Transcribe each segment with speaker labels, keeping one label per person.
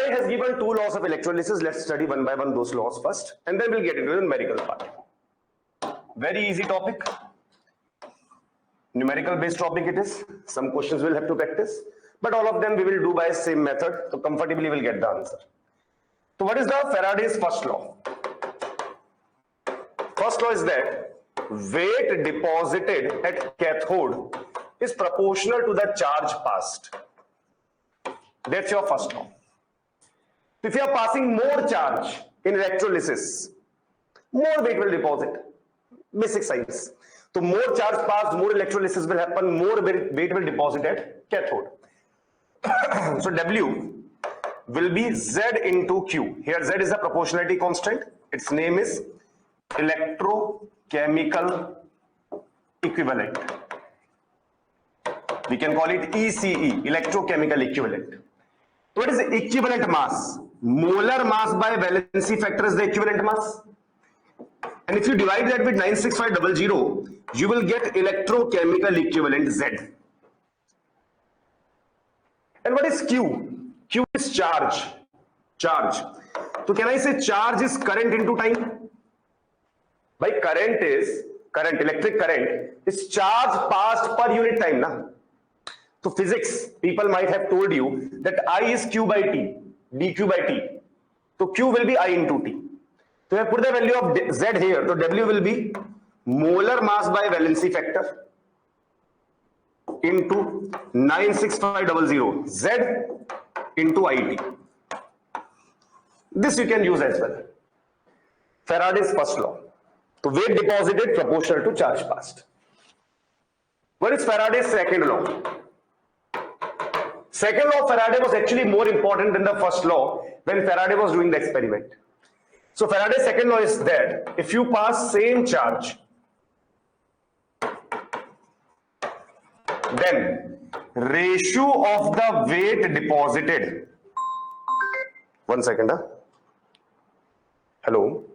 Speaker 1: Faraday has given two laws of electrolysis. Let's study one by one those laws first, and then we'll get into the numerical part. Very easy topic. Numerical based topic it is. Some questions we'll have to practice, but all of them we will do by same method, so comfortably we'll get the answer. So what is the Faraday's first law? First law is that weight deposited at cathode is proportional to the charge passed. That's your first law. If you are passing more charge in electrolysis, more weight will deposit. Basic science. So more charge passed, more electrolysis will happen, more weight will deposit at cathode. So W will be Z into Q. Here Z is the proportionality constant. Its name is electrochemical equivalent. We can call it ECE, electrochemical equivalent. What is the equivalent mass? Molar mass by valency factor is the equivalent mass. And if you divide that with 96500, you will get electrochemical equivalent Z. And what is Q? Q is charge. Charge. So can I say charge is current into time? By current is, electric current is charge passed per unit time. Na? So physics, people might have told you that I is Q by T, dQ by T. So Q will be I into T. So I put the value of Z here. So W will be molar mass by valency factor into 96500 Z into IT. This you can use as well. Faraday's first law. So weight deposited proportional to charge passed. What is Faraday's second law? Second law of Faraday was actually more important than the first law when Faraday was doing the experiment. So Faraday's second law is that if you pass same charge, then ratio of the weight deposited. 1 second. Hello.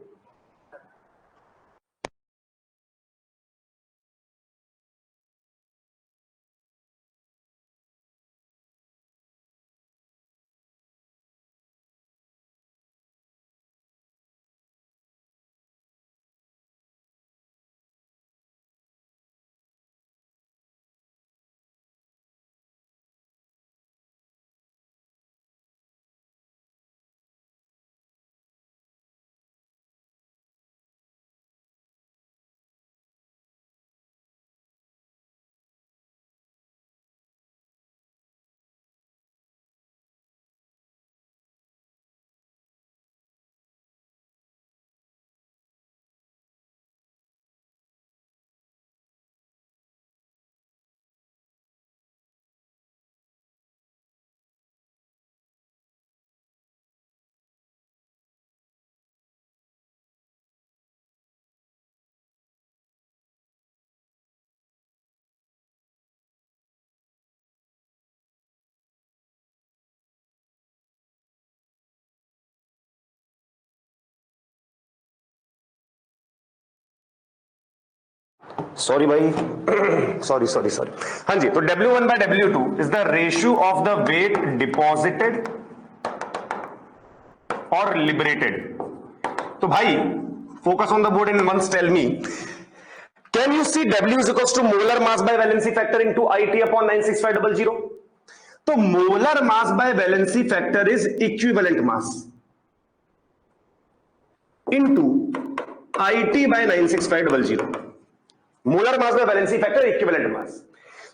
Speaker 1: Sorry, bhai. sorry. हाँ जी, तो W1 by W2 is the ratio of the weight deposited or liberated. तो भाई, focus on the board and once tell me, can you see W is equals to molar mass by valency factor into IT upon 96500? तो molar mass by valency factor is equivalent mass into IT by 96500. Molar mass by valency factor equivalent mass.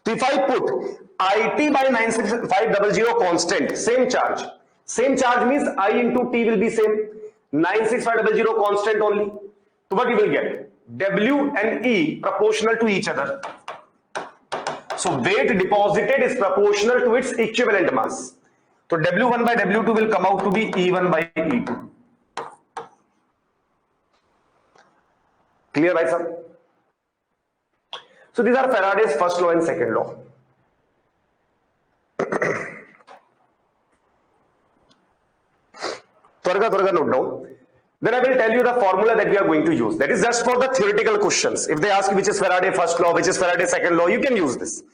Speaker 1: So if I put IT by 96500 constant, same charge means I into T will be same. 96500 constant only. So what you will get? W and E proportional to each other. So weight deposited is proportional to its equivalent mass. So W1 by W2 will come out to be E1 by E2. Clear, right, sir? So these are Faraday's first law and second law. Twarga note down. Then I will tell you the formula that we are going to use. That is just for the theoretical questions. If they ask which is Faraday's first law, which is Faraday's second law, you can use this.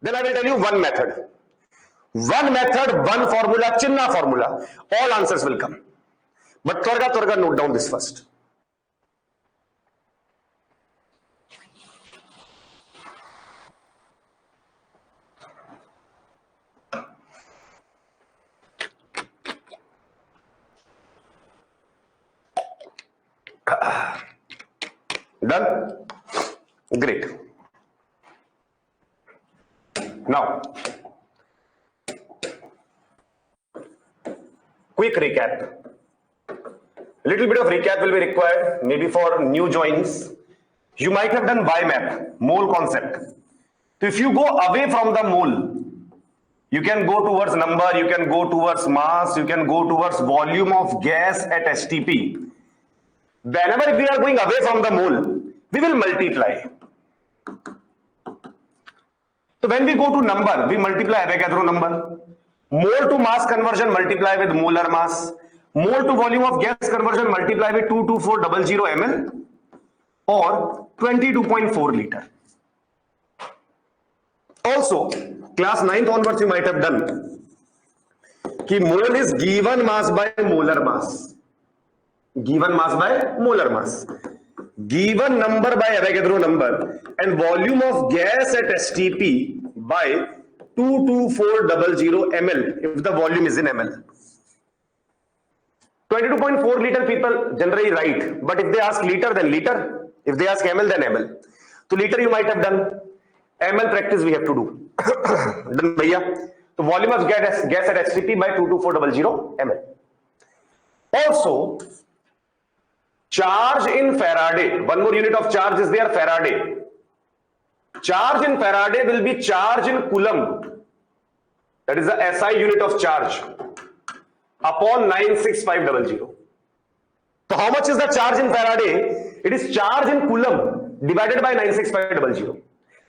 Speaker 1: Then I will tell you one method. One method, one formula, chinna formula. All answers will come. But Twarga note down this first. Done? Great. Now, quick recap. A little bit of recap will be required, maybe for new joins. You might have done BIMAP, mole concept. So if you go away from the mole, you can go towards number, you can go towards mass, you can go towards volume of gas at STP. Whenever we are going away from the mole, we will multiply. So when we go to number, we multiply Avogadro number. Mole to mass conversion, multiply with molar mass. Mole to volume of gas conversion, multiply with 22400 ml or 22.4 liter. Also, class 9th onwards you might have done कि mole is given mass by molar mass. Given mass by molar mass. Given number by Avogadro number and volume of gas at STP by 22400 ml if the volume is in ml. 22.4 liter people generally write, but if they ask liter, then liter. If they ask ml, then ml. So liter you might have done. ml practice we have to do. Done bhaiya. So volume of gas at STP by 22400 ml. Also, charge in Faraday. One more unit of charge is there, Faraday. Charge in Faraday will be charge in Coulomb. That is the SI unit of charge upon 96500. So how much is the charge in Faraday? It is charge in Coulomb divided by 96500. So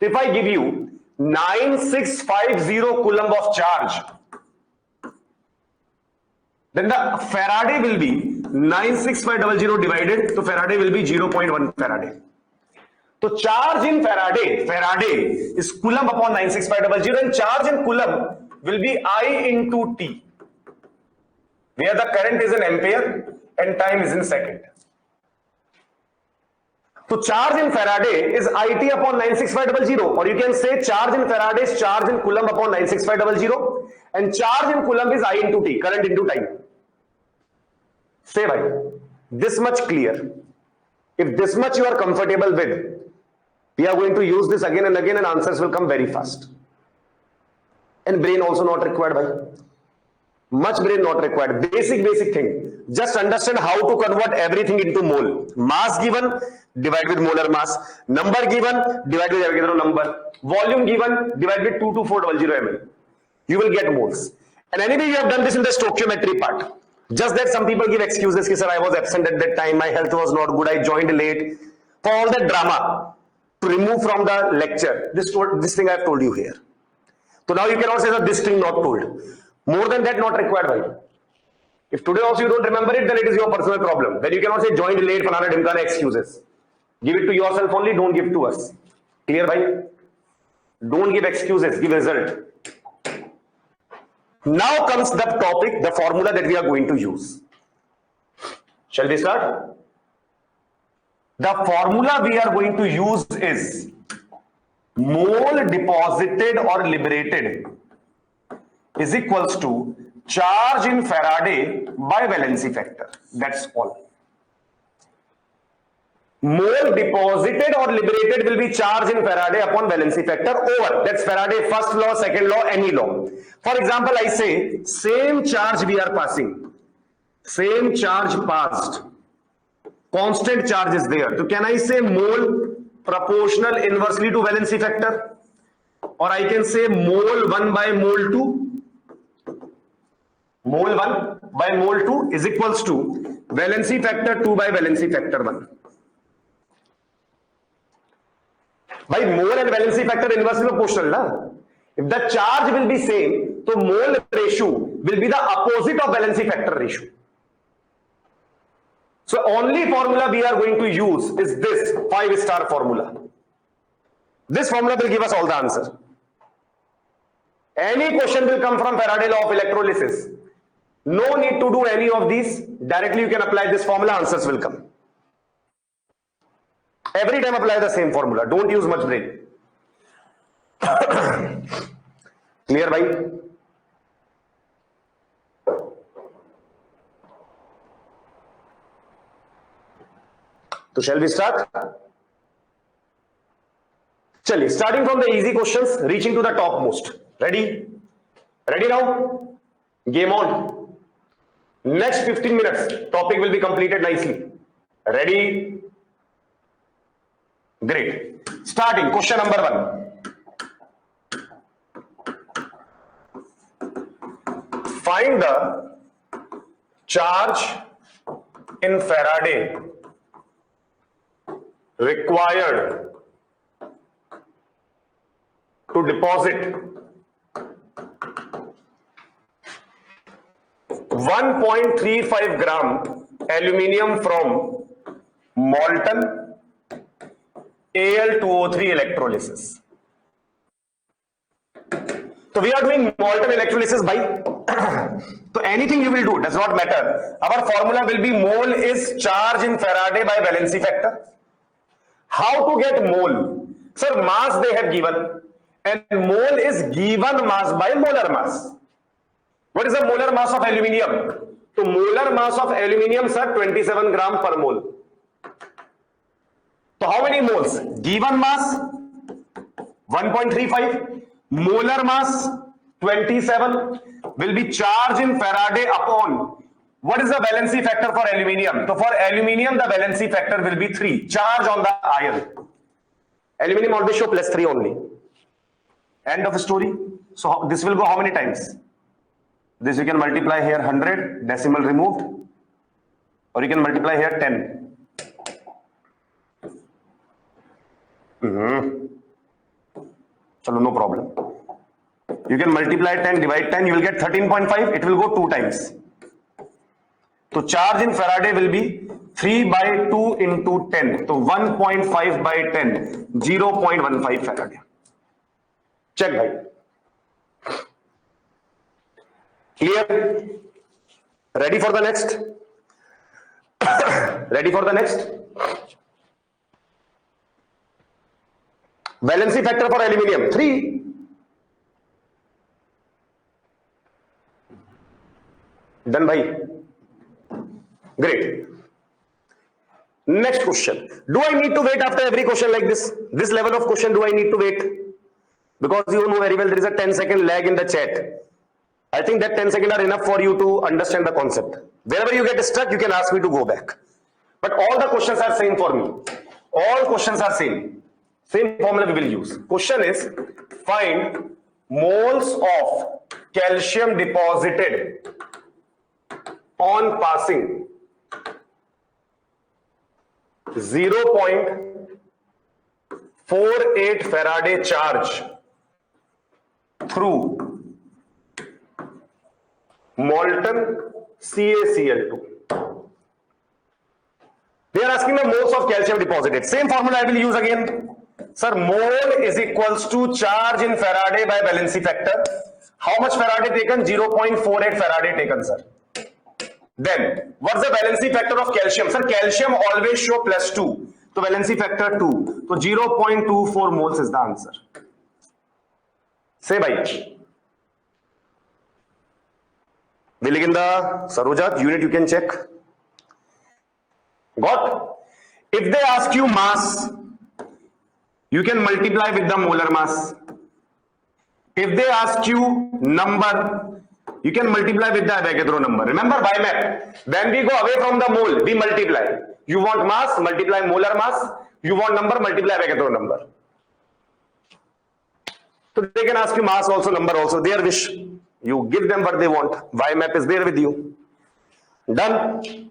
Speaker 1: if I give you 9650 Coulomb of charge, then the Faraday will be 96500 divided, so Faraday will be 0.1 Faraday. So charge in Faraday is Coulomb upon 96500 and charge in Coulomb will be I into T, where the current is in ampere and time is in second. So charge in Faraday is IT upon 96500, or you can say charge in Faraday is charge in Coulomb upon 96500 and charge in Coulomb is I into T, current into time. Say bhai, this much clear. If this much you are comfortable with, we are going to use this again and again and answers will come very fast. And brain also not required bhai. Much brain not required. Basic thing. Just understand how to convert everything into mole. Mass given, divide with molar mass. Number given, divide with Avogadro number. Volume given, divide with 22400 ml. You will get moles. And anyway, you have done this in the stoichiometry part. Just that some people give excuses, कि sir, I was absent at that time, my health was not good, I joined late. For all that drama, to remove from the lecture, this thing I have told you here. So now you cannot say that this thing not told. More than that, not required, bhai. If today also you don't remember it, then it is your personal problem. Then you cannot say joined late, falana dimkana excuses. Give it to yourself only, don't give to us. Clear, bhai? Don't give excuses, give result. Now comes the topic, the formula that we are going to use. Shall we start? The formula we are going to use is mole deposited or liberated is equals to charge in Faraday by valency factor. That's all. Mole deposited or liberated will be charge in Faraday upon valency factor over. That's Faraday first law, second law, any law. For example, I say same charge we are passing. Same charge passed. Constant charge is there. So can I say mole proportional inversely to valency factor? Or I can say mole 1 by mole 2. Mole 1 by mole 2 is equals to valency factor 2 by valency factor 1. By mole and valency factor inversely proportional, na? If the charge will be same, so mole ratio will be the opposite of valency factor ratio. So only formula we are going to use is this 5-star formula. This formula will give us all the answer. Any question will come from Faraday law of electrolysis. No need to do any of these. Directly you can apply this formula, answers will come. Every time apply the same formula. Don't use much brain. Clear, bhai? So shall we start? Chaliye, starting from the easy questions, reaching to the topmost. Ready? Ready now? Game on. Next 15 minutes, topic will be completed nicely. Ready? Great. Starting, question number 1. Find the charge in Faraday required to deposit 1.35 gram aluminium from molten Al2O3 electrolysis. So we are doing molten electrolysis by so anything you will do does not matter. Our formula will be mole is charge in Faraday by valency factor. How to get mole? Sir, mass they have given, and mole is given mass by molar mass. What is the molar mass of aluminium? So molar mass of aluminium, sir, 27 gram per mole. So how many moles? Given mass 1.35, molar mass 27 will be charge in Faraday upon what is the valency factor for aluminium? So for aluminium the valency factor will be 3. Charge on the ion. Aluminium always show +3 only. End of story. So this will go how many times? This you can multiply here 100, decimal removed, or you can multiply here 10. Chalo, no problem. You can multiply 10, divide 10, you will get 13.5. It will go 2 times. So charge in Faraday will be 3 by 2 into 10. So 1.5 by 10, 0.15 Faraday. Check, bhai. Clear? Ready for the next? Ready for the next? Valency factor for aluminium 3. Done, bhai. Great. Next question. Do I need to wait after every question like this? This level of question, do I need to wait? Because you know very well there is a 10-second lag in the chat. I think that 10 seconds are enough for you to understand the concept. Wherever you get stuck, you can ask me to go back. But all the questions are same for me. All questions are same. Same formula we will use. Question is, find moles of calcium deposited on passing 0.48 Faraday charge through molten CaCl2. They are asking the moles of calcium deposited. Same formula I will use again. Sir, mole is equals to charge in Faraday by valency factor. How much Faraday taken? 0.48 Faraday taken, sir. Then, what's the valency factor of calcium? Sir, calcium always show +2. So, valency factor 2. So, 0.24 moles is the answer. Say, bhai. Viliginda, Sarojat, unit you can check. Got? If they ask you mass, you can multiply with the molar mass. If they ask you number, you can multiply with the Avogadro number. Remember YMAP. When we go away from the mole, we multiply. You want mass, multiply molar mass. You want number, multiply Avogadro number. So they can ask you mass also, number also, their wish. You give them what they want. YMAP is there with you. Done.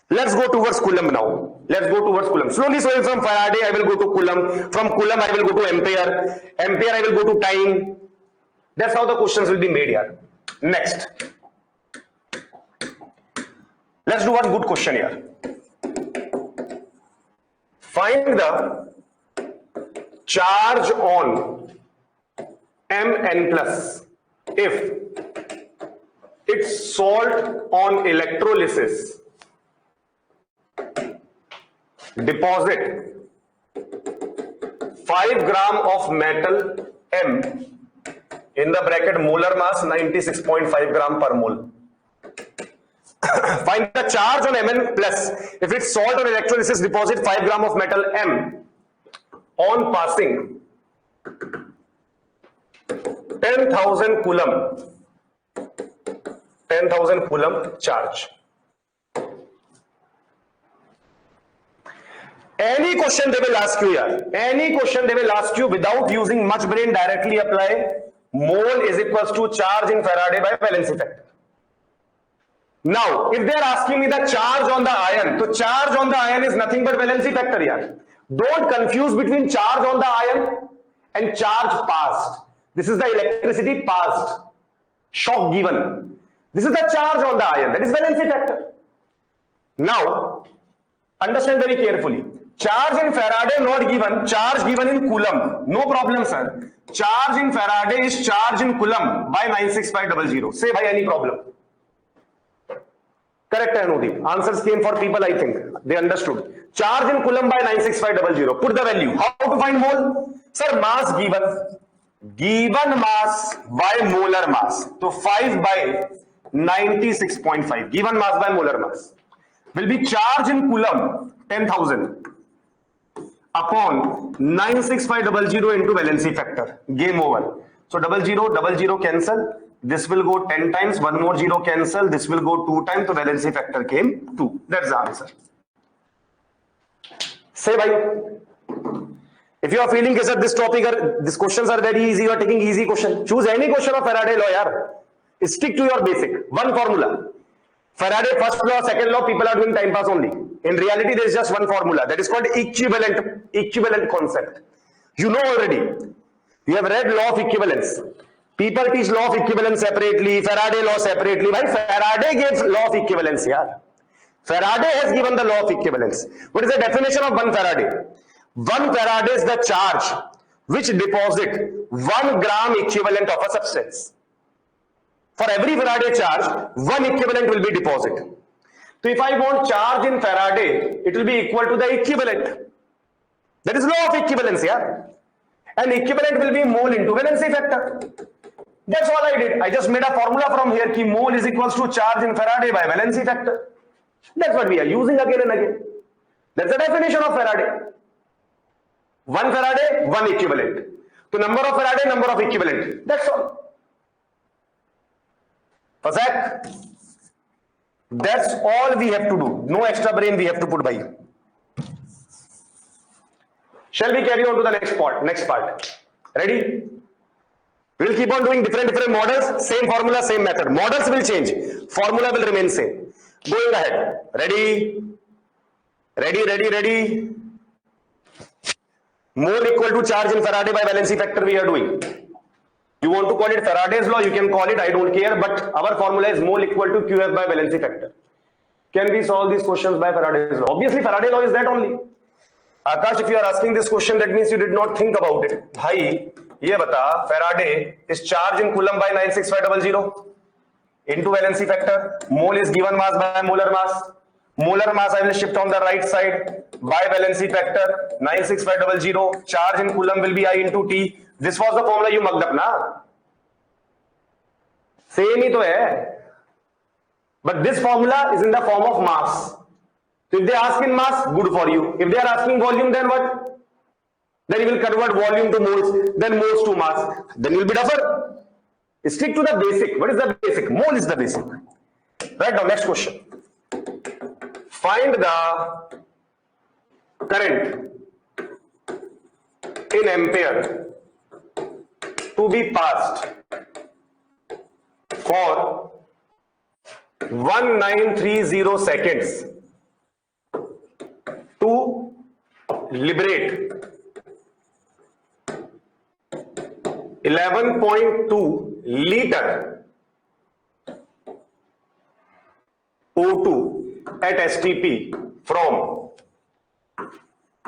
Speaker 1: Let's go towards Coulomb now. Let's go towards Coulomb. Slowly, slowly from Faraday, I will go to Coulomb. From Coulomb, I will go to Ampere. Ampere, I will go to time. That's how the questions will be made here. Next. Let's do one good question here. Find the charge on Mn plus if its salt on electrolysis deposit 5 gram of metal M in the bracket molar mass 96.5 gram per mole. Find the charge on Mn plus if its salt on electrolysis deposit 5 gram of metal M on passing 10,000 coulomb charge. Any question they will ask you here, any question they will ask you without using much brain, directly apply mole is equals to charge in Faraday by valency factor. Now, if they are asking me the charge on the ion, so charge on the ion is nothing but valency factor here. Don't confuse between charge on the ion and charge passed. This is the electricity passed, shock given. This is the charge on the ion, that is valency factor. Now, understand very carefully. Charge in Faraday not given, charge given in Coulomb. No problem, sir. Charge in Faraday is charge in Coulomb by 96500. Say by any problem. Correct, Anudi. Answers came for people, I think. They understood. Charge in Coulomb by 96500. Put the value. How to find mole? Sir, mass given. Given mass by molar mass. So 5 by 96.5. Given mass by molar mass will be charge in Coulomb 10,000 upon 96500 into valency factor. Game over. So 00 cancel. This will go 10 times. One more 0 cancel. This will go 2 times. So valency factor came 2. That's the answer. Say bye. If you are feeling that this topic or these questions are very easy, you are taking easy question. Choose any question of Faraday law, yaar. Stick to your basic. One formula. Faraday first law, second law, people are doing time pass only. In reality, there is just one formula. That is called equivalent concept. You know already. You have read law of equivalence. People teach law of equivalence separately, Faraday law separately. Why? Faraday gives law of equivalence, yaar. Faraday has given the law of equivalence. What is the definition of 1 Faraday? 1 Faraday is the charge which deposit 1 gram equivalent of a substance. For every Faraday charge, 1 equivalent will be deposited. So if I want charge in Faraday, it will be equal to the equivalent. That is law of equivalence, yeah. And equivalent will be mole into valency factor. That's all I did. I just made a formula from here ki mole is equals to charge in Faraday by valency factor. That's what we are using again and again. That's the definition of Faraday. 1 Faraday, 1 equivalent. So number of Faraday, number of equivalent. That's all. Fazak. That's all we have to do. No extra brain we have to put by. Shall we carry on to the next part? Ready? We will keep on doing different models. Same formula, same method. Models will change. Formula will remain same. Going ahead. Ready? Ready. Mole equal to charge in Faraday by valency factor we are doing. You want to call it Faraday's law, you can call it, I don't care, but our formula is mole equal to QF by valency factor. Can we solve these questions by Faraday's law? Obviously, Faraday law is that only. Akash, if you are asking this question, that means you did not think about it. Bhai, ye bata, Faraday is charge in Coulomb by 96500 into valency factor. Mole is given mass by molar mass. Molar mass I will shift on the right side by valency factor 96500. Charge in Coulomb will be I into T. This was the formula you mugged up, na? Same hi to hai. But this formula is in the form of mass. So if they ask in mass, good for you. If they are asking volume, then what? Then you will convert volume to moles, then moles to mass. Then you will be duffer. Stick to the basic. What is the basic? Mole is the basic. Right now, next question. Find the current in ampere to be passed for 1930 seconds to liberate 11.2 liter O2 at STP from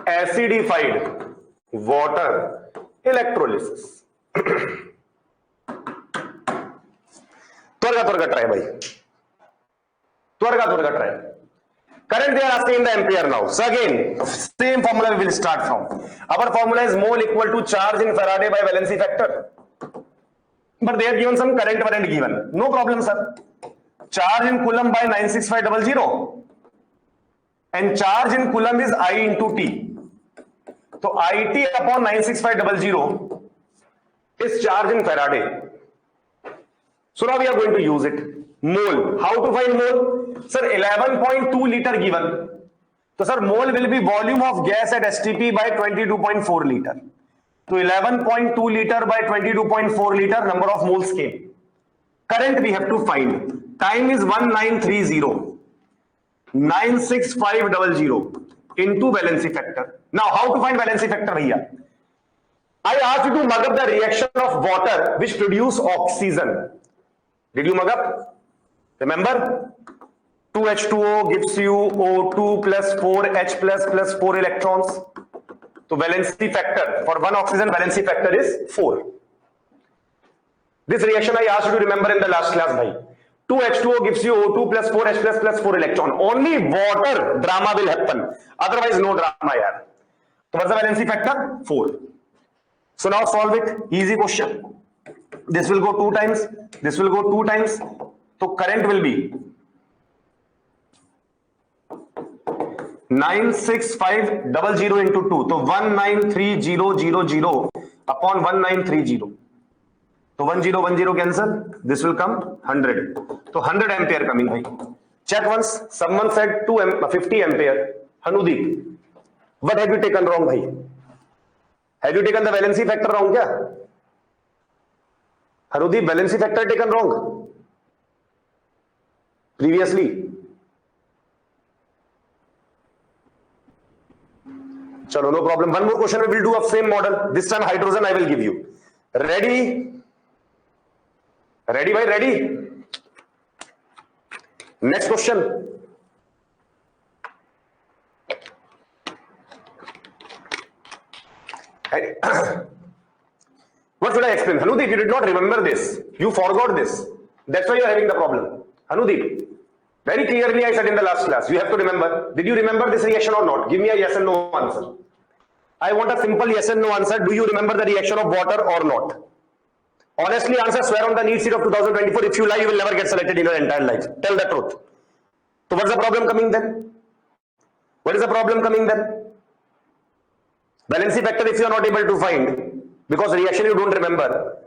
Speaker 1: acidified water electrolysis. त्वरगा try भाई, त्वरगा try. Current they are asking in the ampere now. So again, same formula we will start from. Our formula is mole equal to charge in Faraday by valency factor. But they have given some current given. No problem, sir. Charge in Coulomb by 96500. And charge in Coulomb is I into T. So IT upon 96500 is charge in Faraday. So now we are going to use it. Mole. How to find mole? Sir, 11.2 liter given. So sir, mole will be volume of gas at STP by 22.4 liter. So 11.2 liter by 22.4 liter, number of moles came. Current we have to find. Time is 1930. 96500 into valency factor. Now how to find valency factor here? I asked you to mug up the reaction of water which produce oxygen. Did you mug up? Remember? 2H2O gives you O2 plus 4H plus 4 electrons. So valency factor for one oxygen, valency factor is 4. This reaction I asked you to remember in the last class, bhai. 2H2O gives you O2 plus 4H plus 4 electron. Only water drama will happen. Otherwise no drama, yaar. So what's the valency factor? 4. So now solve it. Easy question. This will go 2 times. This will go 2 times. So current will be 96500 into 2. So 193000 upon 1930. So 1010 cancel. This will come 100. So 100 ampere coming. Bhai. Check once. Someone said 50 ampere. Hanudeep, what have you taken wrong, bhai? Have you taken the valency factor wrong? Kya? Hanudeep, valency factor taken wrong previously. Chalo, no problem. One more question we will do of same model. This time hydrogen I will give you. Ready? Ready, bhai? Ready? Next question. What should I explain? Hanudeep, you did not remember this. You forgot this. That's why you are having the problem. Hanudeep, very clearly I said in the last class, you have to remember. Did you remember this reaction or not? Give me a yes and no answer. I want a simple yes and no answer. Do you remember the reaction of water or not? Honestly answer, swear on the NEET seat of 2024. If you lie, you will never get selected in your entire life. Tell the truth. So what's the problem coming then? What is the problem coming then? Valency factor if you are not able to find, because reaction you don't remember.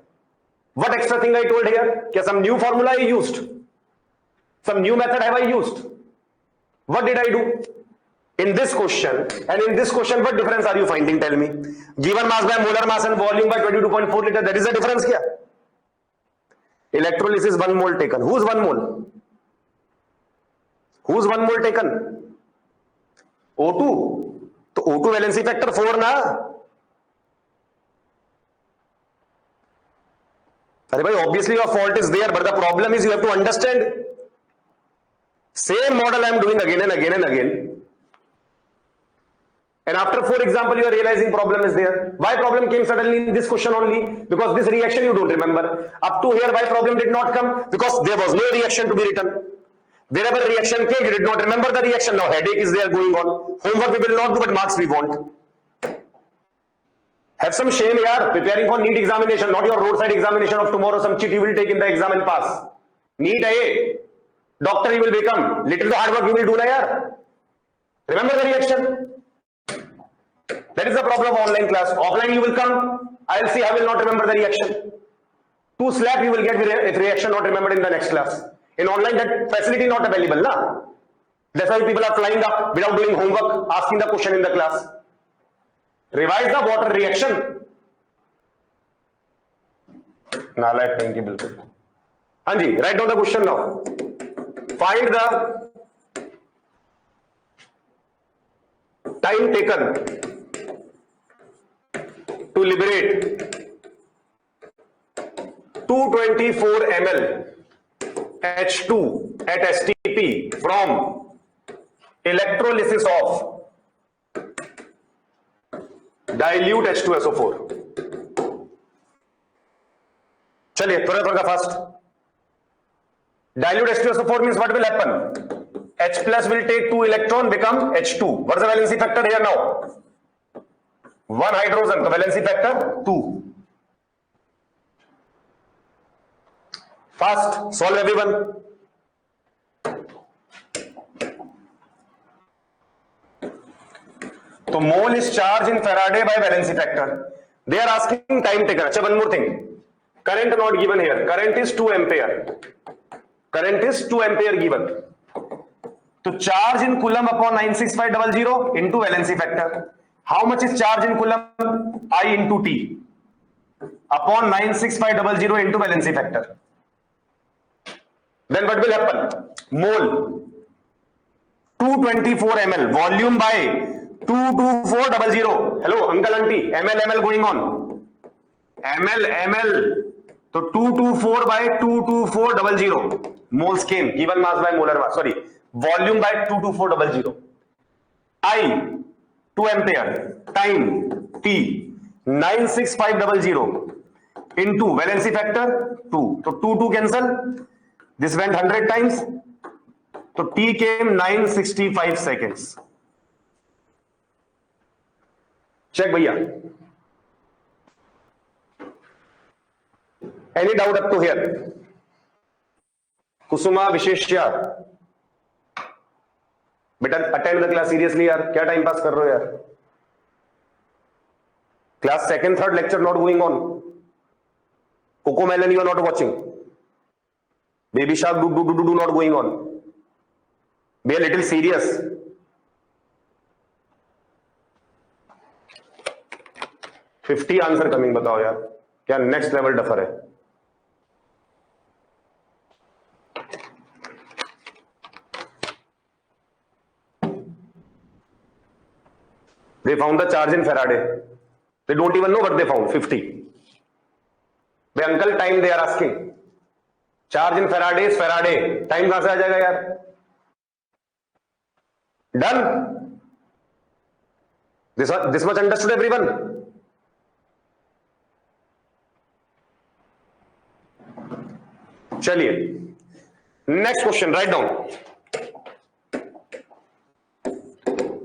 Speaker 1: What extra thing I told here? Kya some new formula I used? Some new method have I used? What did I do? In this question and in this question, what difference are you finding? Tell me. Given mass by molar mass and volume by 22.4 liter, that is the difference kya? Electrolysis 1 mole taken. Who's 1 mole? Who's 1 mole taken? O2. So O2 valency factor 4 na? Obviously your fault is there, but the problem is you have to understand. Same model I am doing again and again and again. And after 4 example, you are realizing problem is there. Why problem came suddenly in this question only? Because this reaction you don't remember. Up to here, why problem did not come? Because there was no reaction to be written. Wherever reaction came, you did not remember the reaction. Now headache is there going on. Homework we will not do, but marks we want. Have some shame, yaar. Preparing for NEET examination, not your roadside examination of tomorrow. Some cheat you will take in the exam and pass. NEET hai. Doctor you will become. Little hard work you will do na, yaar. Remember the reaction. That is the problem of online class. Offline you will come. I will see. I will not remember the reaction. 2 slap you will get if reaction not remembered in the next class. In online that facility not available, na. That's why people are flying up without doing homework, asking the question in the class. Revise the water reaction. Nalayak nahi ki bilkul. Hanji, write down the question now. Find the time taken to liberate 224 ml H2 at STP from electrolysis of dilute H2SO4. चलिए थोड़ा fast. Dilute H2SO4 means what will happen? H plus will take 2 electron, become H2. What is the valency factor here now? 1 hydrogen, the valency factor 2. Fast, solve everyone. So mole is charged in Faraday by valency factor. They are asking time taken. Achha, one more thing. Current not given here. Current is 2 ampere. Current is 2 ampere given. So charge in Coulomb upon 96500 into valency factor. How much is charge in Coulomb? I into T upon 96500 into valency factor. Then what will happen? Mole 224 ml, volume by 22400. Hello, uncle, auntie, ml going on. ml. So 224 by 22400. Moles came, given mass by molar mass. Sorry, volume by 22400. I 2 ampere, time T 96500 into valency factor 2. So 2 cancel. This went 100 times. So T came 965 seconds. Check bhaiya. Any doubt up to here? Kusuma Visheshya. बेटा attend the class seriously यार, क्या time pass कर रहे हो यार? Class second third lecture not going on. Cocomelon you are not watching. Baby Shark do not going on. Be a little serious. $50 answer coming. बताओ यार क्या नेक्स्ट लेवल डफर है. They found the charge in Faraday. They don't even know what they found. 50. The uncle time they are asking. Charge in Faraday is Faraday. Time कहां से आ जाएगा यार? Done. This much understood everyone? चलिए. Next question. Write down.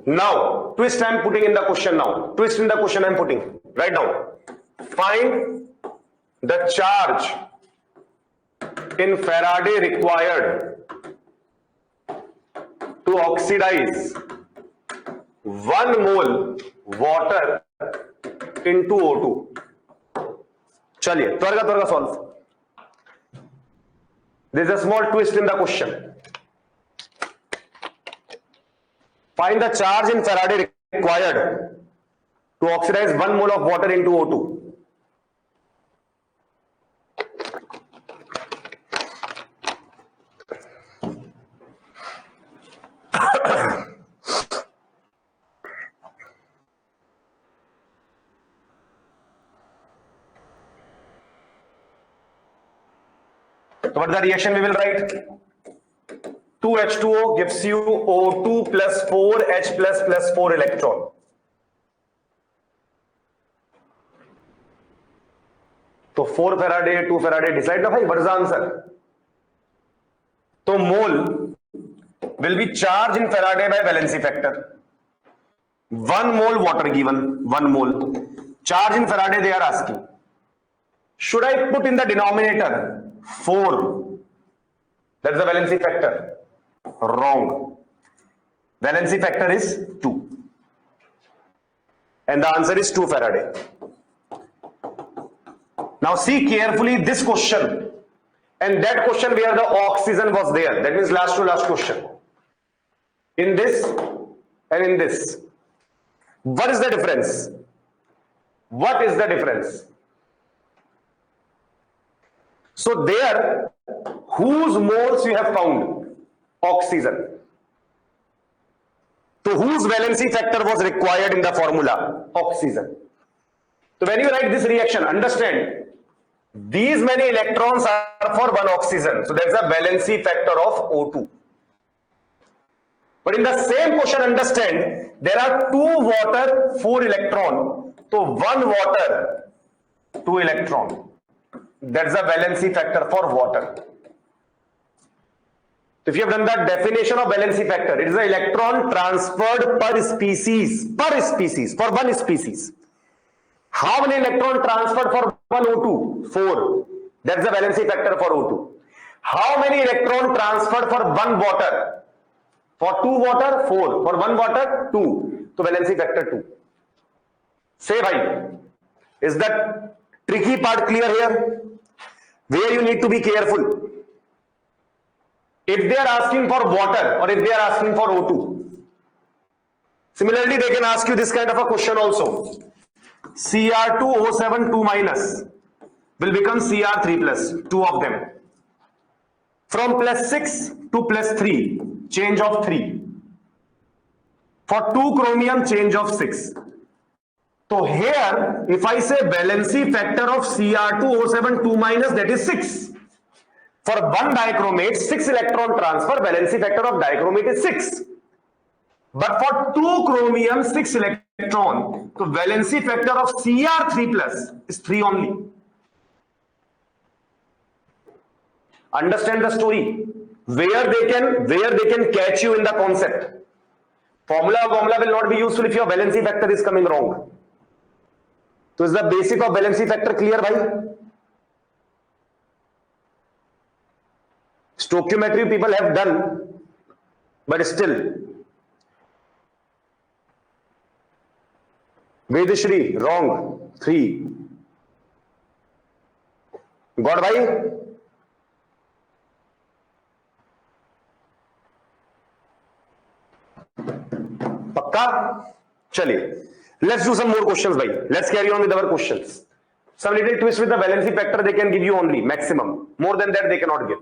Speaker 1: Now, twist I am putting in the question now. Twist in the question I am putting. Write down. Find the charge in Faraday required to oxidize 1 mole water into O2. चलिए त्वरगा solve. There is a small twist in the question. Find the charge in Faraday required to oxidize 1 mole of water into O2. So what is the reaction we will write? 2H2O gives you O2 plus 4H plus 4 electron. So 4 Faraday, 2 Faraday, decide na bhai, what is the answer? So mole will be charged in Faraday by valency factor. 1 mole water given, 1 mole. Charge in Faraday they are asking. Should I put in the denominator 4? That's the valency factor. Wrong. Valency factor is 2. And the answer is 2 Faraday. Now see carefully this question and that question where the oxygen was there. That means last to last question. In this and in this. What is the difference? What is the difference? So there, whose moles you have found? Oxygen. So whose valency factor was required in the formula? Oxygen. So when you write this reaction, understand these many electrons are for 1 oxygen. So there is a valency factor of O2. But in the same question, understand there are 2 water, 4 electron. So 1 water, 2 electron. That's the valency factor for water. So if you have done that definition of valency factor, it is the electron transferred per species, for one species. How many electron transferred for one O2? 4. That's the valency factor for O2. How many electron transferred for one water? For 2 water, 4. For 1 water, 2. So valency factor 2. Say bhai, is that tricky part clear here? Where you need to be careful. If they are asking for water or if they are asking for O2. Similarly, they can ask you this kind of a question also. Cr2O7 2 minus will become Cr3 plus, 2 of them. From plus 6 to plus 3, change of 3. For 2 chromium, change of 6. So here, if I say valency factor of Cr2O7 2 minus, that is 6. For one dichromate, 6 electron transfer, valency factor of dichromate is 6. But for 2 chromium, 6 electron, so valency factor of Cr3 plus is 3 only. Understand the story. Where they can catch you in the concept. Formula will not be useful if your valency factor is coming wrong. So is the basic of valency factor clear, bhai? Stoichiometry people have done, but still. Vedashri, wrong. 3. Got bhai? Pakka? Chaliye. Let's do some more questions, bhai. Let's carry on with our questions. Some little twist with the valency factor they can give you only, maximum. More than that they cannot give.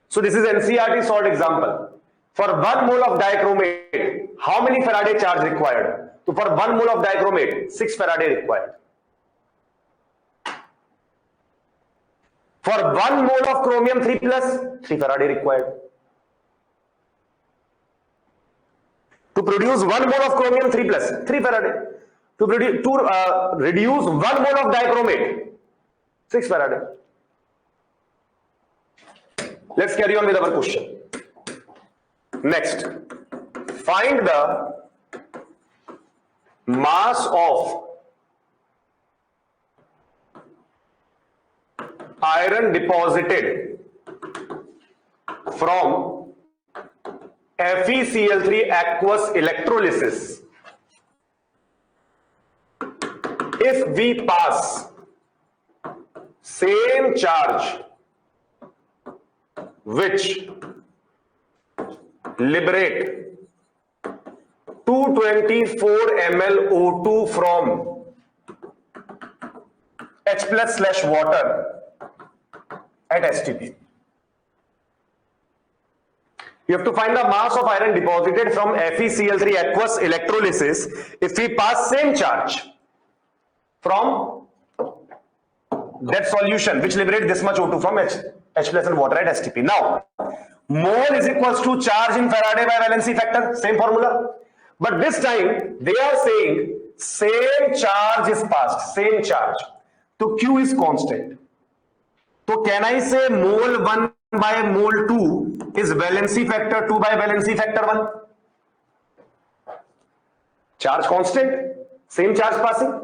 Speaker 1: So this is NCERT solved example. For 1 mole of dichromate, how many Faraday charge required? So for 1 mole of dichromate, 6 Faraday required. For 1 mole of chromium 3 plus, 3 Faraday required. To produce 1 mole of chromium 3 plus, 3 Faraday. To reduce 1 mole of dichromate, 6 Faraday. Let's carry on with our question. Next, find the mass of iron deposited from FeCl3 aqueous electrolysis if we pass same charge which liberate 224 ml O2 from H plus / water at STP. You have to find the mass of iron deposited from FeCl3 aqueous electrolysis if we pass same charge from that solution which liberate this much O2 from H plus and water at STP. Now, mole is equals to charge in Faraday by valency factor, same formula. But this time they are saying same charge is passed, same charge. So Q is constant. So can I say mole 1 by mole 2 is valency factor 2 by valency factor 1? Charge constant, same charge passing.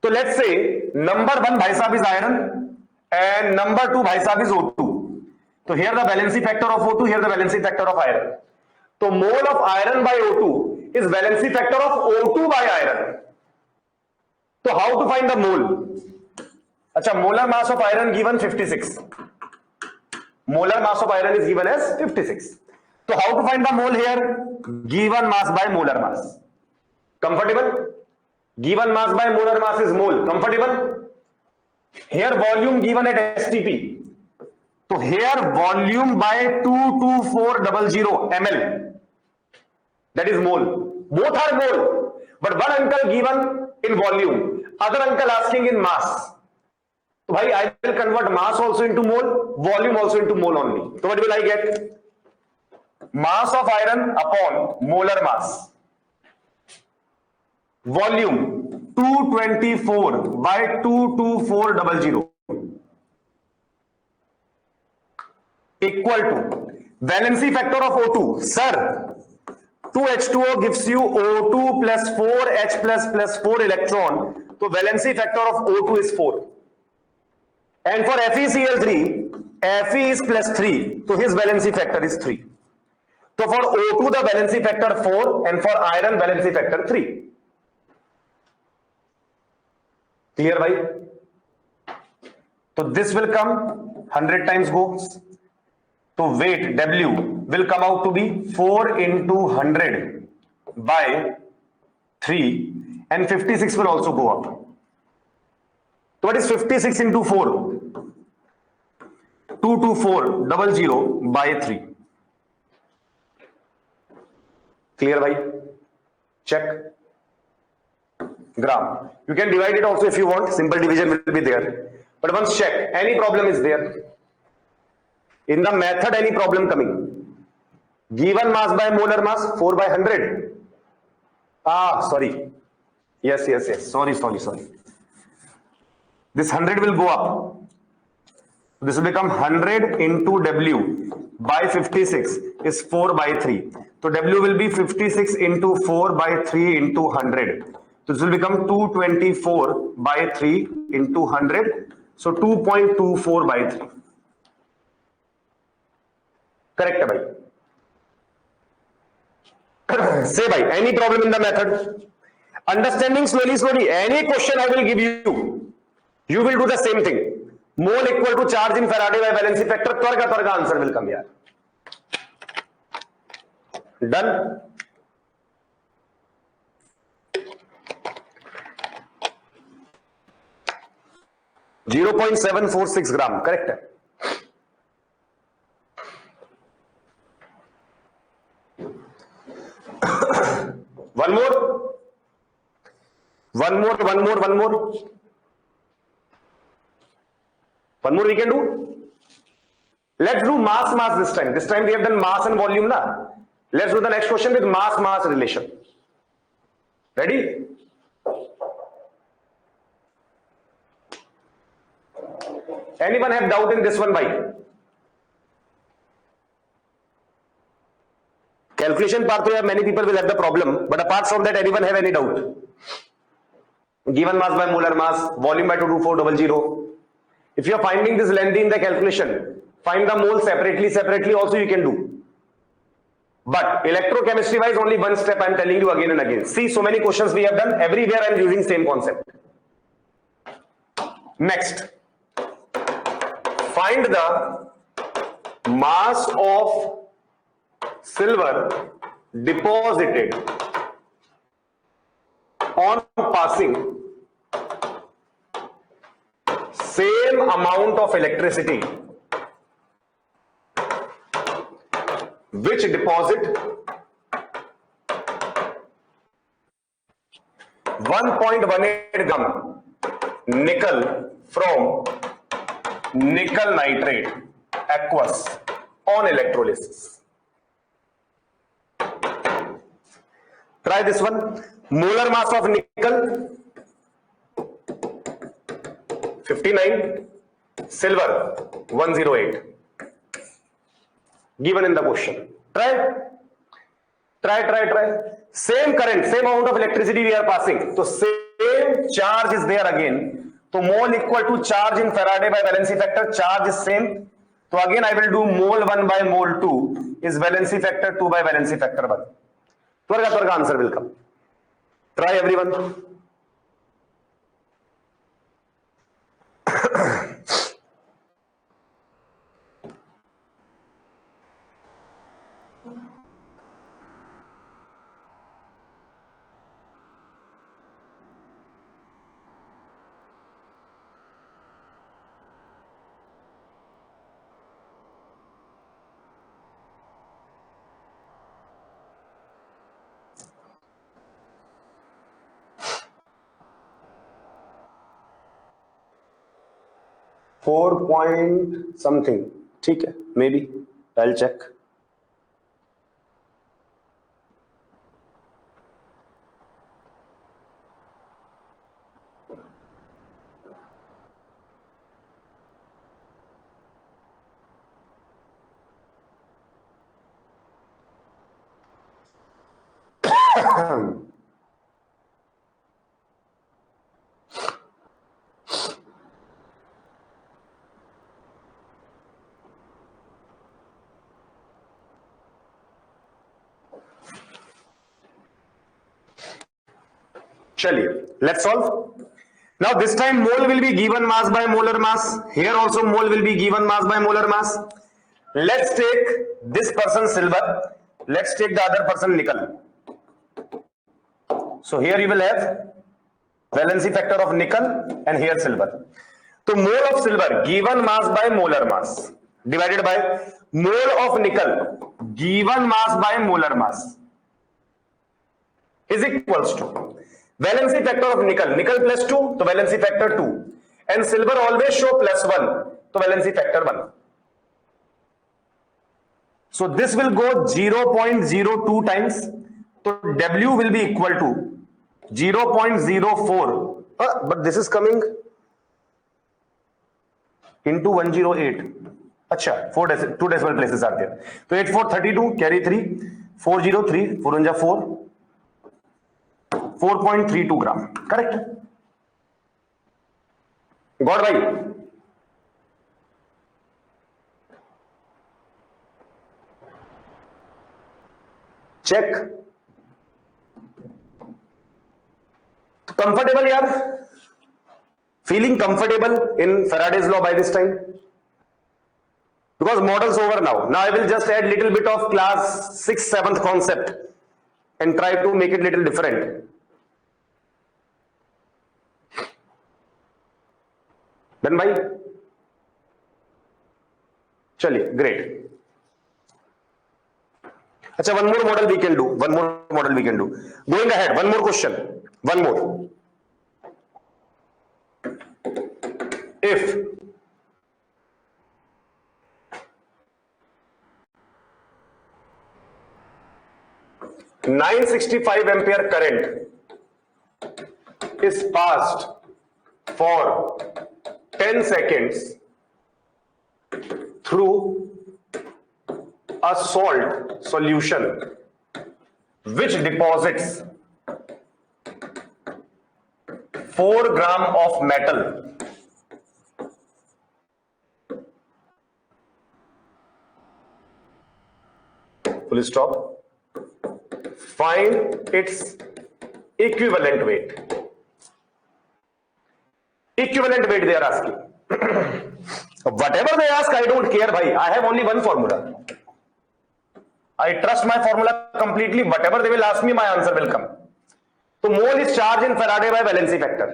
Speaker 1: So let's say number 1 bhai sahab is iron and number 2 bhai sahab is O2. So here the valency factor of O2, here the valency factor of iron. So mole of iron by O2 is valency factor of O2 by iron. So how to find the mole? Acha, molar mass of iron given 56. Molar mass of iron is given as 56. So how to find the mole here? Given mass by molar mass. Comfortable? Given mass by molar mass is mole. Comfortable? Here volume given at STP. So here volume by 22400 ml. That is mole. Both are mole. But one uncle given in volume. Other uncle asking in mass. So bhai, I will convert mass also into mole, volume also into mole only. So what will I get? Mass of iron upon molar mass. Volume 224 by 22400 equal to, valency factor of O2, sir, 2H2O gives you O2 plus 4H plus 4 electron, so valency factor of O2 is 4. And for FeCl3, Fe is plus 3, so his valency factor is 3. So for O2 the valency factor 4 and for iron valency factor 3. Clear, bhai? So this will come 100 times goes. So weight W will come out to be 4 into 100 by 3 and 56 will also go up. So what is 56 into 4? 22400 by 3. Clear, bhai? Check. Gram. You can divide it also if you want. Simple division will be there. But once check. Any problem is there? In the method, any problem coming? Given mass by molar mass, 4 by 100. Sorry. Yes. Sorry. This 100 will go up. This will become 100 into W by 56 is 4 by 3. So W will be 56 into 4 by 3 into 100. So this will become 224 by 3 into 100. So 2.24 by 3. Correct, bhai. Say, bhai, any problem in the method? Understanding slowly. Any question I will give you, you will do the same thing. Mole equal to charge in Faraday by valency factor. Twarga answer will come here. Done. .746 gram. Correct. One more. One more we can do. Let's do mass this time. This time we have done mass and volume, na? Let's do the next question with mass relation. Ready? Anyone have doubt in this one, bhai? Calculation part, many people will have the problem, but apart from that, anyone have any doubt? Given mass by molar mass, volume by 22400. If you are finding this lengthy in the calculation, find the mole separately also you can do. But electrochemistry wise, only one step I am telling you again and again. See, so many questions we have done, everywhere I am using same concept. Next, find the mass of silver deposited on passing same amount of electricity which deposit 1.18 gram nickel from nickel nitrate aqueous on electrolysis. Try this one. Molar mass of nickel 59, silver 108. Given in the question. Try. Same current, same amount of electricity we are passing. So same charge is there again. So mole equal to charge in Faraday by valency factor. Charge is same. So again I will do mole 1 by mole 2 is valency factor 2 by valency factor 1. Twarga answer will come. Try everyone. Four point something. ठीक है, maybe I'll check. चलिए, let's solve. Now this time mole will be given mass by molar mass. Here also mole will be given mass by molar mass. Let's take this person silver. Let's take the other person nickel. So here you will have valency factor of nickel and here silver. So mole of silver given mass by molar mass divided by mole of nickel given mass by molar mass is equals to valency factor of nickel plus 2 तो valency factor 2 and silver always show plus 1 तो valency factor 1. So this will go 0.02 times, so W will be equal to 0.04, but this is coming into 108. अच्छा, 2 decimal places are there. So 8 4 32 carry 3 403 4 1 4 4.32 gram. Correct? God भाई, check. Comfortable यार? Feeling comfortable in Faraday's law by this time? Because models over now. Now I will just add little bit of class 6th 7th concept and try to make it little different. Then भाई, चलिए, great. अच्छा, one more model we can do. Going ahead, one more question. One more. If (965) ampere current is passed for 10 seconds through a salt solution which deposits 4 gram of metal, full stop, find its equivalent weight. Equivalent weight they are asking. Whatever they ask, I don't care, bhai. I have only one formula. I trust my formula completely. Whatever they will ask me, my answer will come. So mole is charge in Faraday by valency factor.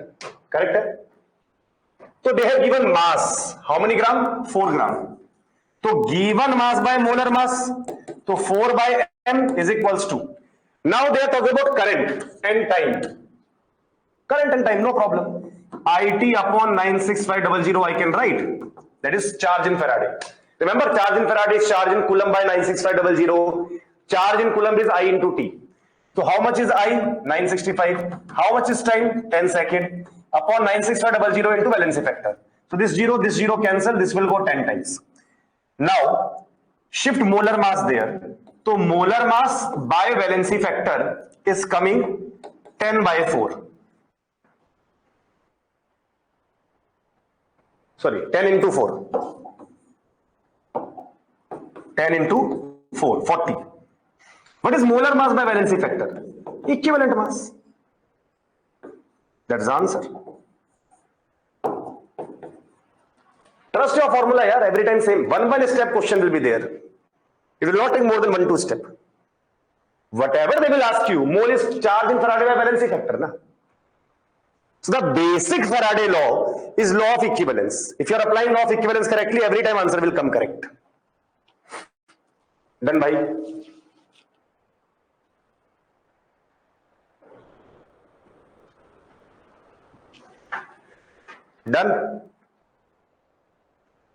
Speaker 1: Correct? So they have given mass. How many gram? 4 gram. So given mass by molar mass. So 4 by m is equals to. Now they are talking about current and time. Current and time, no problem. IT upon 96500 I can write. That is charge in Faraday. Remember, charge in Faraday is charge in Coulomb by 96500. Charge in Coulomb is I into T. So how much is I? 965. How much is time? 10 seconds. Upon 96500 into valency factor. So this 0 cancel. This will go 10 times. Now, shift molar mass there. So molar mass by valency factor is coming 10 by 4. Sorry, 10 into 4. 10 into 4, 40. What is molar mass by valency factor? Equivalent mass. That's the answer. Trust your formula, yaar. Every time same. One step question will be there. It will not take more than 1-2 step. Whatever they will ask you, mole is charge in Faraday by valency factor, na? So the basic Faraday law is law of equivalence. If you are applying law of equivalence correctly, every time answer will come correct. Done, bhai? Done?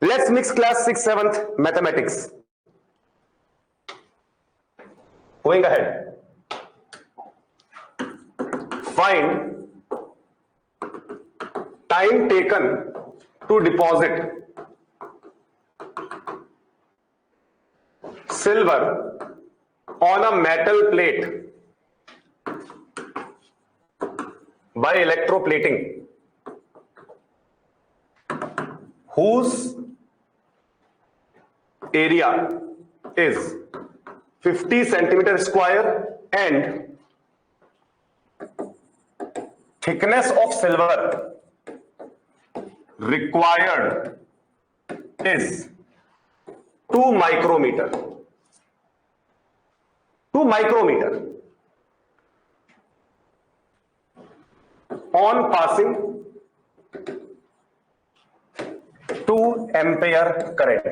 Speaker 1: Let's mix class 6th 7th mathematics. Going ahead. Find time taken to deposit silver on a metal plate by electroplating whose area is 50 centimeter square and thickness of silver required is 2 micrometer. 2 micrometer on passing 2 ampere current.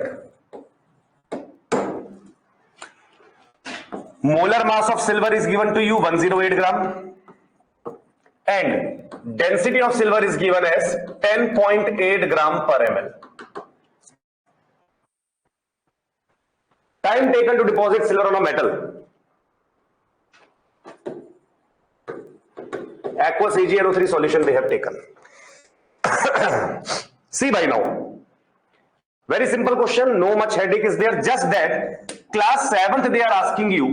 Speaker 1: Molar mass of silver is given to you 108 gram and density of silver is given as 10.8 gram per ml. Time taken to deposit silver on a metal. Aqueous AgNO3 solution they have taken. See by now. Very simple question, no much headache is there, just that class 7th they are asking you,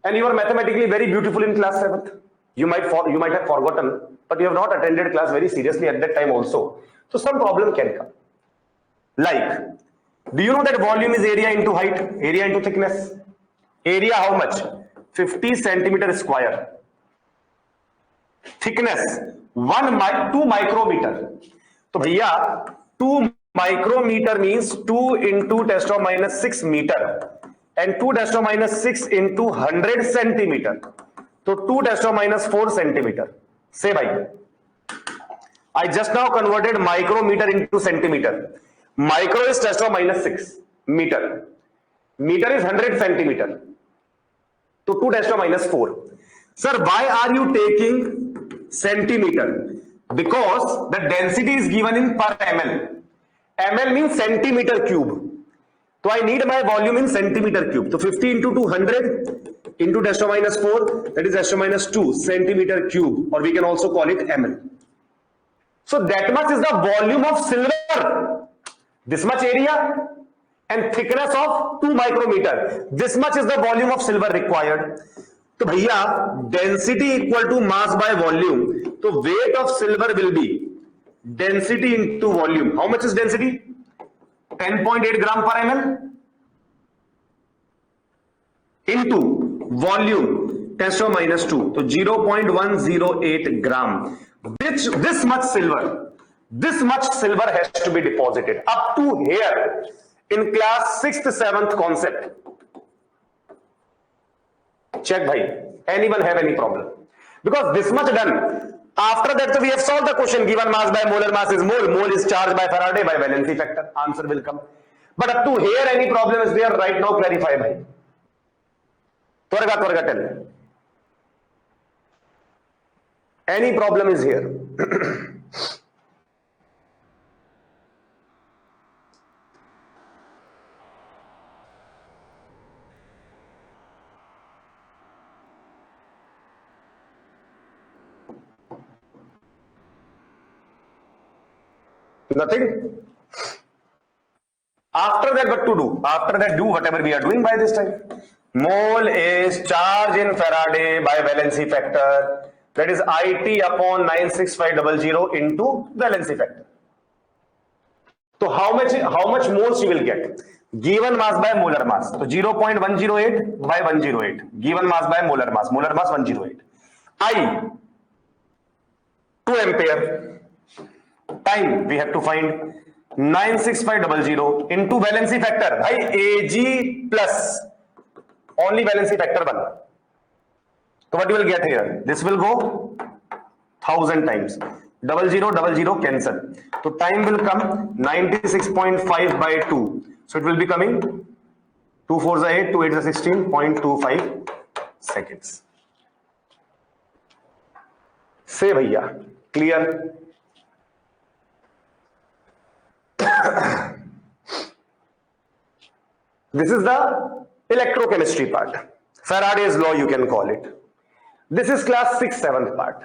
Speaker 1: and you are mathematically very beautiful in class 7th. You might have forgotten, but you have not attended class very seriously at that time also. So some problem can come. Like, do you know that volume is area into height, area into thickness? Area how much? 50 centimeter square. Thickness 2 micrometer. So bhaiya 2 micrometer means 2 into 10 to minus 6 meter and 2 10 to minus 6 into 100 centimeter. So 2 10 to minus 4 centimeter. Say bhai, I just now converted micrometer into centimeter. Micro is 10 to minus 6 meter. Meter is 100 centimeter. So 2 10 to minus 4. Sir, why are you taking centimeter? Because the density is given in per ml. ml means centimeter cube. So I need my volume in centimeter cube. So 50 into 200 into 10 to minus 4, that is 10 to minus 2 centimeter cube, or we can also call it ml. So that much is the volume of silver. This much area and thickness of 2 micrometer. This much is the volume of silver required. तो भैया density equal to mass by volume, तो weight of silver will be density into volume. How much is density? 10.8 gram per ml into volume 10 to minus 2, तो 0.108 gram. This much silver has to be deposited. Up to here in class 6th 7th concept. Check bhai, anyone have any problem? Because this much done. After that, so we have solved the question. Given mass by molar mass is mole. Mole is charged by Faraday by valency factor. Answer will come. But up to here, any problem is there? Right now, clarify bhai. Twarga tell. Any problem is here? Nothing. After that, what to do? After that, do whatever we are doing by this time. Mole is charge in Faraday by valency factor. That is IT upon 96500 into valency factor. So how much moles you will get? Given mass by molar mass. So 0.108 by 108. Given mass by molar mass. Molar mass 108. I 2 ampere. Time we have to find 96500 into valency factor. Bhai Ag plus only valency factor 1. So what you will get here? This will go 1000 times. 0000 cancel. So time will come 96.5 by 2. So it will be coming 2 4s are 8, 2 8s are 16.25 seconds. Say bhaiya, clear? This is the electrochemistry part. Faraday's law you can call it. This is class 6th 7th part.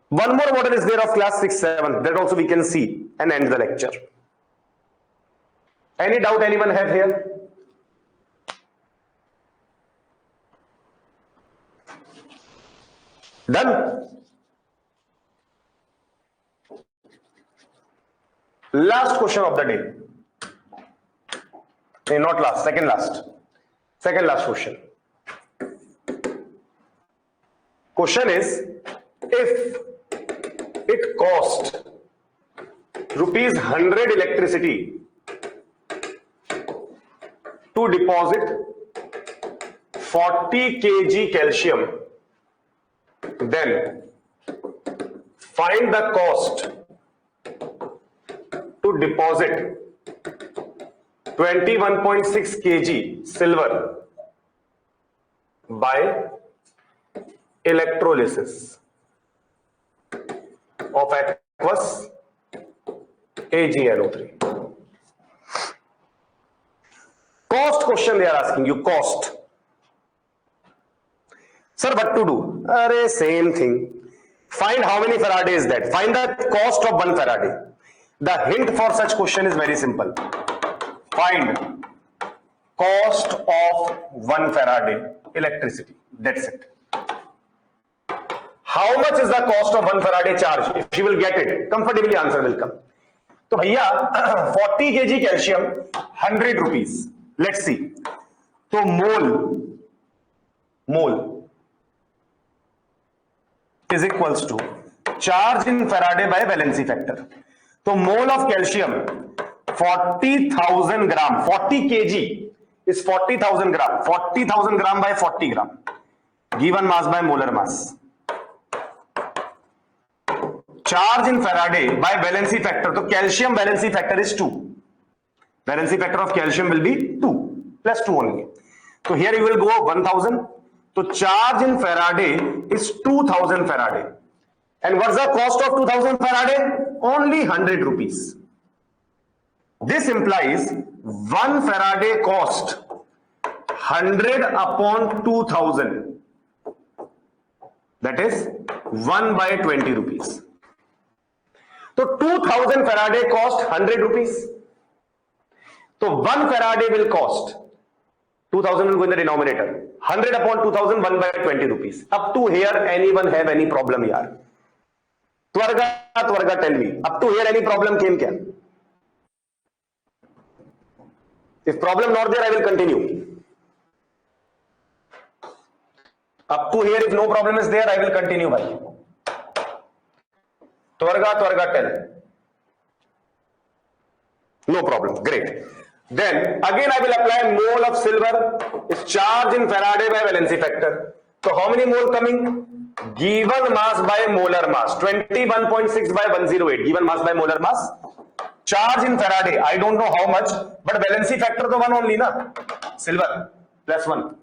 Speaker 1: One more model is there of class 6th 7th, that also we can see and end the lecture. Any doubt anyone have here? Done. Last question of the day. Not last, second last. Second last question. Question is, if it cost rupees 100 electricity to deposit 40 kg calcium, then find the cost to deposit 21.6 kg silver by electrolysis of aqueous AgNO3. Cost question they are asking you, cost. Sir, what to do? Array, same thing. Find how many Faraday is that. Find the cost of 1 Faraday. The hint for such question is very simple. Find cost of 1 Faraday electricity. That's it. How much is the cost of 1 Faraday charge? If you will get it, comfortably answer will come. So भैया 40 kg calcium 100 rupees. Let's see. So mole is equals to charge in Faraday by valency factor. So mole of calcium 40,000 gram. 40 kg is 40,000 gram. 40,000 gram by 40 gram. Given mass by molar mass. Charge in Faraday by valency factor. So calcium valency factor is 2. Valency factor of calcium will be 2 plus 2 only. So here you will go 1000. So charge in Faraday is 2000 Faraday. And what's the cost of 2000 Faraday? Only 100 rupees. This implies 1 Faraday cost 100 upon 2000. That is 1 by 20 rupees. So 2000 Faraday cost 100 rupees. So 1 Faraday will cost 2000 will go in the denominator. 100 upon 2000, 1 by 20 rupees. Up to here, anyone have any problem here? Twarga, tell me. Up to here, any problem came kya? If problem not there, I will continue. Up to here, if no problem is there, I will continue. Bhai. Twarga, tell. No problem. Great. Then again I will apply mole of silver is charged in Faraday by valency factor. So how many mole coming? Given mass by molar mass 21.6 by 108. Given mass by molar mass. Charge in Faraday I don't know how much, but valency factor to 1 only na. Silver plus 1.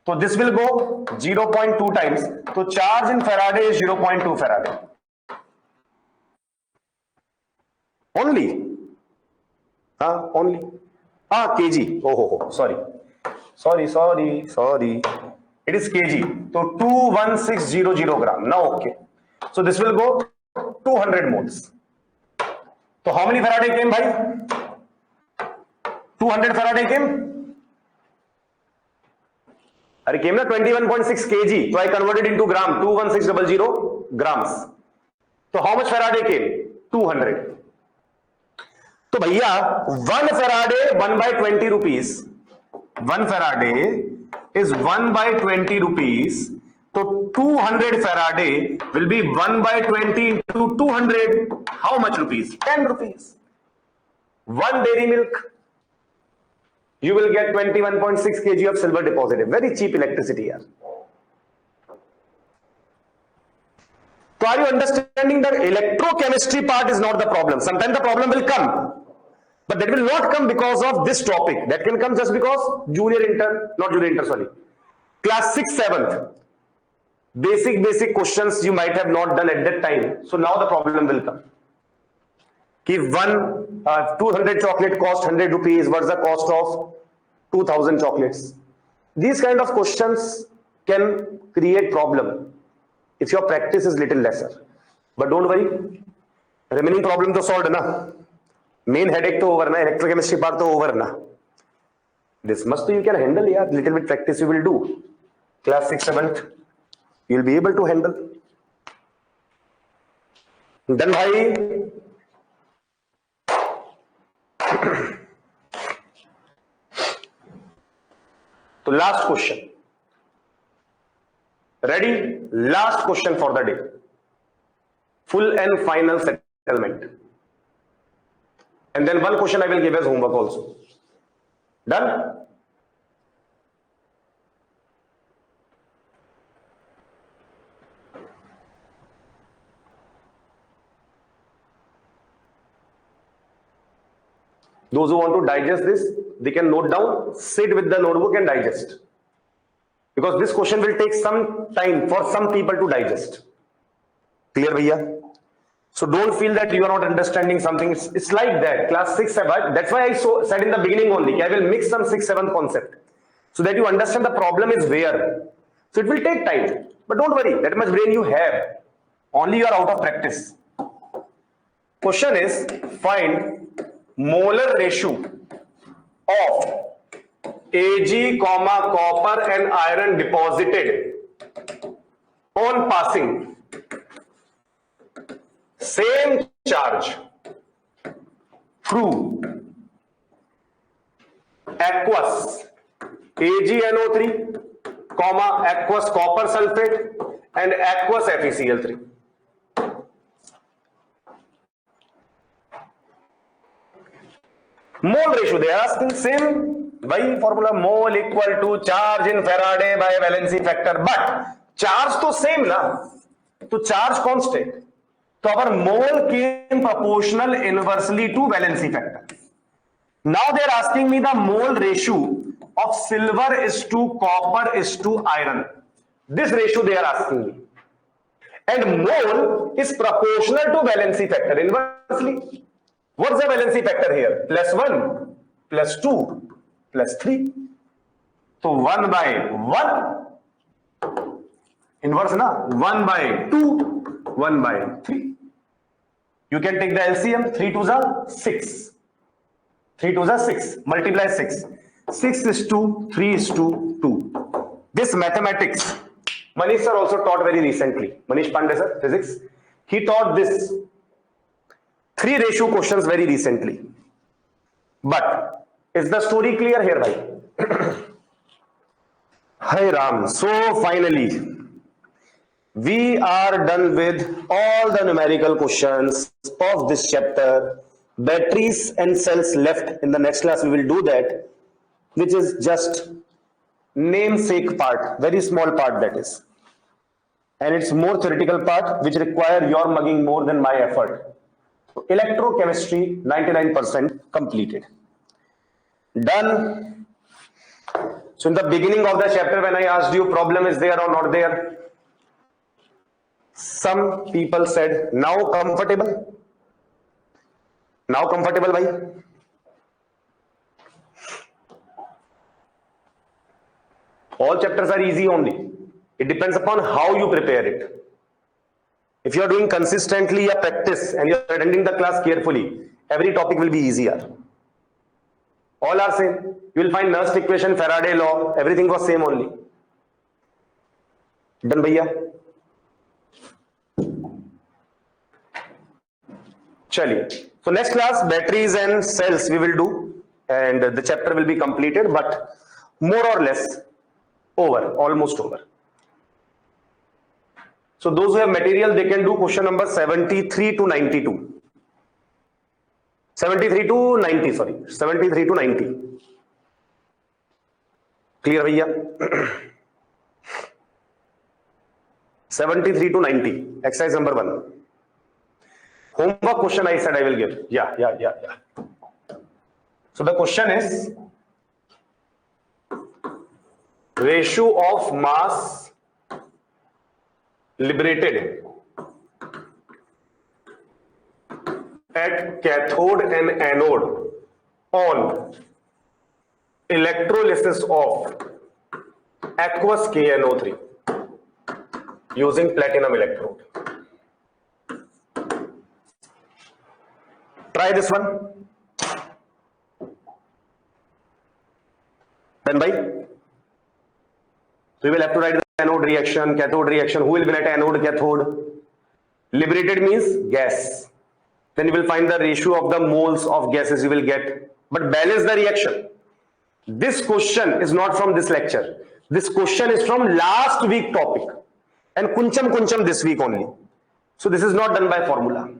Speaker 1: So this will go 0.2 times. So charge in Faraday is 0.2 Faraday. Only. Only. Kg. Oh, sorry. It is kg. So 21600 gram. Now okay. So this will go 200 moles. So how many Faraday came, bhai? 200 Faraday came? It came na 21.6 kg. So I converted into gram. 21600 grams. So how much Faraday came? 200. तो भैया 1 Faraday 1 by 20 rupees. 1 Faraday is 1 by 20 rupees. So 200 Faraday will be 1 by 20 into 200. How much rupees? 10 rupees. 1 dairy milk. You will get 21.6 kg of silver deposited. Very cheap electricity here. So are you understanding that electrochemistry part is not the problem? Sometimes the problem will come. But that will not come because of this topic. That can come just because class 6th, 7th. Basic questions you might have not done at that time. So now the problem will come. Ki 200 chocolate cost 100 rupees. What's the cost of 2000 chocolates? These kind of questions can create problem if your practice is little lesser. But don't worry. Remaining problem to solve na. Main headache to over na, electrochemistry part to over na. This much you can handle, yeah. Little bit practice you will do. Class 6th, 7th. You'll be able to handle. Then bhai, so last question. Ready? Last question for the day. Full and final settlement. And then one question I will give as homework also. Done? Those who want to digest this, they can note down, sit with the notebook and digest. Because this question will take some time for some people to digest. Clear, bhaiya? So don't feel that you are not understanding something. It's like that. Class 6, 7. That's why I said in the beginning only, I will mix some 6, 7 concept. So that you understand the problem is where. So it will take time. But don't worry, that much brain you have. Only you are out of practice. Question is, find molar ratio of Ag, copper and iron deposited on passing same charge through aqueous AgNO3, aqueous copper sulfate and aqueous FeCl3. Mole ratio, they are asking same by formula, mole equal to charge in Faraday by valency factor, but charge to same na, to charge constant. So our mole came proportional inversely to valency factor. Now they are asking me the mole ratio of silver is to copper is to iron. This ratio they are asking me. And mole is proportional to valency factor inversely. What's the valency factor here? +1, +2, +3. So 1 by 1. Inverse na? 1 by 2, 1 by 3. You can take the LCM. 3 2s are 6. 3 2s are 6. Multiply 6. 6 is 2, 3 is 2, 2. This mathematics, Manish sir also taught very recently. Manish Pandey sir, physics. He taught this 3 ratio questions very recently. But is the story clear here, bhai? Hi Ram. So finally, we are done with all the numerical questions of this chapter. Batteries and cells left. In the next class, we will do that, which is just namesake part, very small part that is. And it's more theoretical part, which require your mugging more than my effort. Electrochemistry, 99% completed. Done. So in the beginning of the chapter, when I asked you problem is there or not there, some people said now comfortable. Now comfortable, bhai? All chapters are easy only. It depends upon how you prepare it. If you are doing consistently a practice and you are attending the class carefully, every topic will be easier. All are same. You will find Nernst equation, Faraday law, everything was same only. Done, bhaiya? Chali. So next class, batteries and cells we will do, and the chapter will be completed, but more or less over, almost over. So those who have material, they can do question number 73 to 92. 73 to 90, sorry. 73 to 90. Clear, bhaiya? 73 to 90. Exercise number 1. Homework question I said I will give. Yeah. So the question is ratio of mass liberated at cathode and anode on electrolysis of aqueous KNO3 using platinum electrode. Try this one. Then bhai, we will have to write anode reaction, cathode reaction. Who will win at anode, cathode? Liberated means gas. Then you will find the ratio of the moles of gases you will get. But balance the reaction. This question is not from this lecture. This question is from last week topic. And kuncham this week only. So this is not done by formula.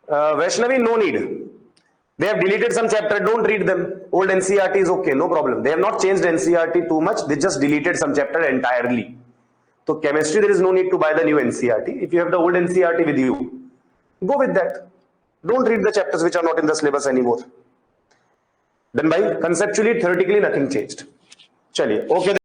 Speaker 1: Vaishnavi, no need. They have deleted some chapter, don't read them. Old NCERT is okay, no problem. They have not changed NCERT too much, they just deleted some chapter entirely. So chemistry, there is no need to buy the new NCERT. If you have the old NCERT with you, go with that. Don't read the chapters which are not in the syllabus anymore. Then by conceptually, theoretically, nothing changed. Chaliye, okay then.